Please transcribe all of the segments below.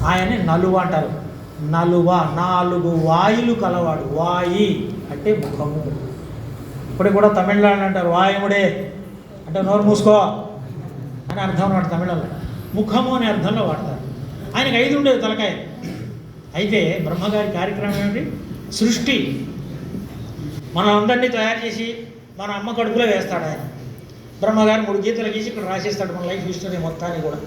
ఆయన్ని నలువ అంటారు. నలువ, 4 వాయులు కలవాడు. వాయి అంటే ముఖము. ఇప్పుడు కూడా తమిళనాడు అంటారు వాయుముడే అంటే నోరు మూసుకో అని అర్థం అన్నమాట తమిళంలో. ముఖము అనే అర్థంలో వాడతారు. ఆయనకు 5 ఉండేది తలకాయ. అయితే బ్రహ్మగారి కార్యక్రమం ఏమిటి? సృష్టి. మన అందరినీ తయారు చేసి మన అమ్మ కడుపులో వేస్తాడు ఆయన. బ్రహ్మగారు 3 గీతలు గీసి ఇక్కడ రాసేస్తాడు మన లైఫ్ హిస్టరీ మొత్తాన్ని కూడా.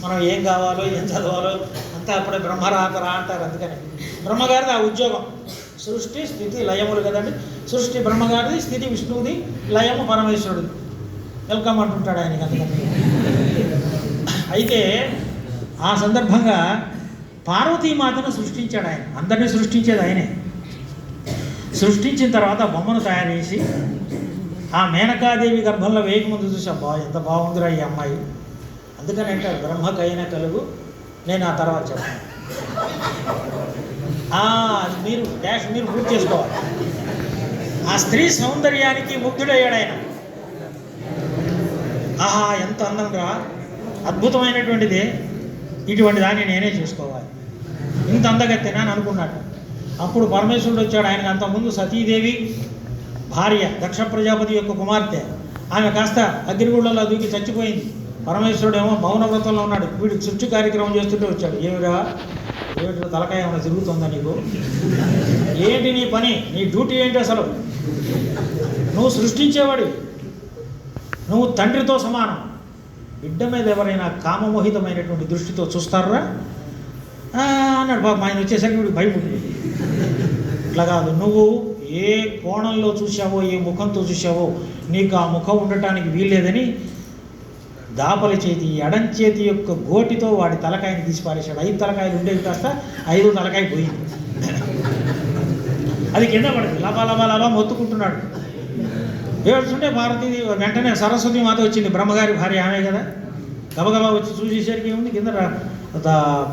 మనం ఏం కావాలో ఏం చదవాలో అంతా అప్పుడే బ్రహ్మరాతరా అంటారు. అందుకని బ్రహ్మగారిది ఆ ఉద్యోగం. సృష్టి స్థితి లయములు కదండి. సృష్టి బ్రహ్మగారిది, స్థితి విష్ణువుది, లయము పరమేశ్వరుడు. వెల్కమ్ అంటుంటాడు ఆయనకి. అందుకని అయితే ఆ సందర్భంగా పార్వతీమాతను సృష్టించాడు ఆయన. అందరినీ సృష్టించేది ఆయనే. సృష్టించిన తర్వాత బొమ్మను తయారు చేసి ఆ మేనకాదేవి గర్భంలో వేయకముందు చూసాం, ఎంత బాగుందిరా ఈ అమ్మాయి. అందుకని అంటాడు బ్రహ్మకైన కలుగు. నేను ఆ తర్వాత చెప్తాను. మీరు పూర్తి చేసుకోవాలి. ఆ స్త్రీ సౌందర్యానికి ముగ్ధుడయ్యాడు ఆయన. ఆహా ఎంత అందం రా, అద్భుతమైనటువంటిది, ఇటువంటి దాన్ని నేనే చూసుకోవాలి, ఇంత అందగత్తెనా అని అనుకున్నాడు. అప్పుడు పరమేశ్వరుడు వచ్చాడు ఆయనకు. అంతకుముందు సతీదేవి భార్య, దక్ష ప్రజాపతి యొక్క కుమార్తె, ఆమె కాస్త అగ్నిగుళ్ళలో దూకి చచ్చిపోయింది. పరమేశ్వరుడు ఏమో మౌనవ్రతంలో ఉన్నాడు. వీడు సృష్టి కార్యక్రమం చేస్తుంటే వచ్చాడు. ఏమిరా ఏమిటి తలకాయ ఏమైనా తిరుగుతుందా నీకు? ఏంటి నీ పని? నీ డ్యూటీ ఏంటి అసలు? నువ్వు సృష్టించేవాడు, నువ్వు తండ్రితో సమానం. బిడ్డ మీద ఎవరైనా కామమోహితమైనటువంటి దృష్టితో చూస్తారా అన్నాడు. బాబు ఆయన వచ్చేసరికి వీడికి భయపడింది. ఇట్లా కాదు, నువ్వు ఏ కోణంలో చూసావో, ఏ ముఖంతో చూసావో నీకు ఆ ముఖం ఉండటానికి వీల్లేదని దాపల చేతి, ఎడం చేతి యొక్క గోటితో వాడి తలకాయని తీసి పారేశాడు. 5 తలకాయలు ఉండేవి కాస్త 5 తలకాయ పోయింది. అది కింద పడింది. లబా మొత్తుకుంటున్నాడు. ఏడుస్తుంటే పార్వతీ వెంటనే సరస్వతి మాత వచ్చింది. బ్రహ్మగారి భార్య ఆమె కదా. గబగబా వచ్చి చూసేసరికి ఏముంది, కింద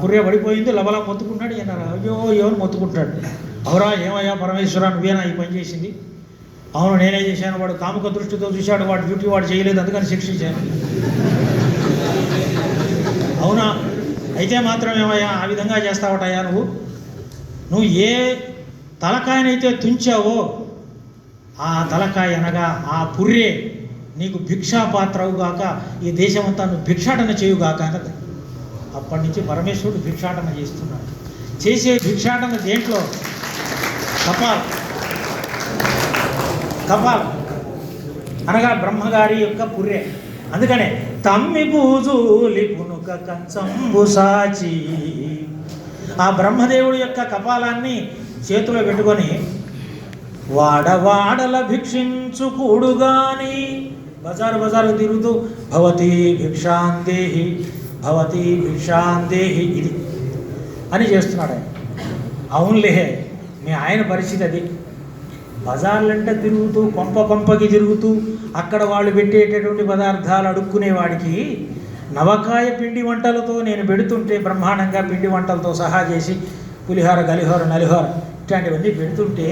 పుర్రె పడిపోయింది. లబలా మొత్తుకుంటున్నాడు. అయ్యో ఎవరు మొత్తుకుంటాడు. అవురా ఏమయ్యా పరమేశ్వర, నువ్వేనా ఈ పని చేసింది? అవును నేనే చేశాను. వాడు కాముక దృష్టితో చూశాడు, వాడు డ్యూటీ వాడు చేయలేదు, అందుకని శిక్షించాను. అవునా? అయితే మాత్రం ఏమయ్యా ఆ విధంగా చేస్తావటయ్యా నువ్వు ఏ తలకాయనైతే తుంచావో ఆ తలకాయ అనగా ఆ పుర్రే నీకు భిక్షాపాత్రవుగాక, ఈ దేశమంతా నువ్వు భిక్షాటన చేయుగాక అన్నది. అప్పటి నుంచి పరమేశ్వరుడు భిక్షాటన చేస్తున్నాడు. చేసే భిక్షాటన దేంట్లో? కపాల్ అనగా బ్రహ్మగారి యొక్క పుర్రె. అందుకనే తమ్మి పూజూలి పునుక కంచంబు సాచి, ఆ బ్రహ్మదేవుడి యొక్క కపాలాన్ని చేతిలో పెట్టుకొని వాడవాడల భిక్షించు కూడుగాని బజారు తిరుగుతూ భవతి భిక్షాందేహి ఇది అని చేస్తున్నాడు ఆయన. అవునులే, మీ ఆయన పరిస్థితి అది. బజార్లంటే తిరుగుతూ కొంపకి తిరుగుతూ అక్కడ వాళ్ళు పెట్టేటటువంటి పదార్థాలు అడుక్కునేవాడికి నవకాయ పిండి వంటలతో నేను పెడుతుంటే, బ్రహ్మాండంగా పిండి వంటలతో సహా చేసి పులిహోర, గలిహోర, నలిహోర ఇట్లాంటివన్నీ పెడుతుంటే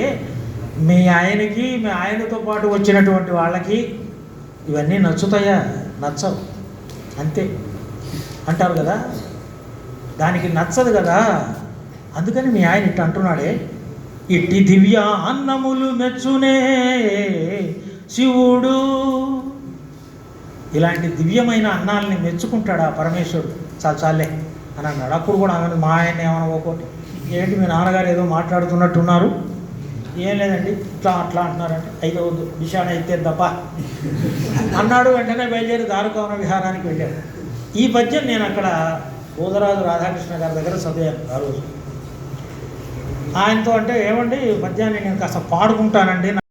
మీ ఆయనకి, మీ ఆయనతో పాటు వచ్చినటువంటి వాళ్ళకి ఇవన్నీ నచ్చుతాయా? నచ్చవు. అంతే అంటారు కదా, దానికి నచ్చదు కదా. అందుకని మీ ఆయన ఇట్ట అంటున్నాడే, ఇట్టి దివ్య అన్నములు మెచ్చునే శివుడు. ఇలాంటి దివ్యమైన అన్నాలని మెచ్చుకుంటాడు ఆ పరమేశ్వరుడు. చాలే అని అన్నాడు. అప్పుడు కూడా ఆమె మా ఆయన ఏమన్నా ఒకటి, ఏంటి మీ నాన్నగారు ఏదో మాట్లాడుతున్నట్టున్నారు? ఏం లేదండి ఇట్లా అంటున్నారంటే, అయితే వద్దు విషయాన్ని అయితే తప్ప అన్నాడు. వెంటనే బయలుదేరి దారుకవన విహారానికి వెళ్ళాడు. ఈ పద్యం నేను అక్కడ బోధరాజు రాధాకృష్ణ గారి దగ్గర చదివాను ఆ రోజు. ఆయనతో అంటే, ఏమండి పద్యాన్ని నేను కాస్త పాడుకుంటానండి.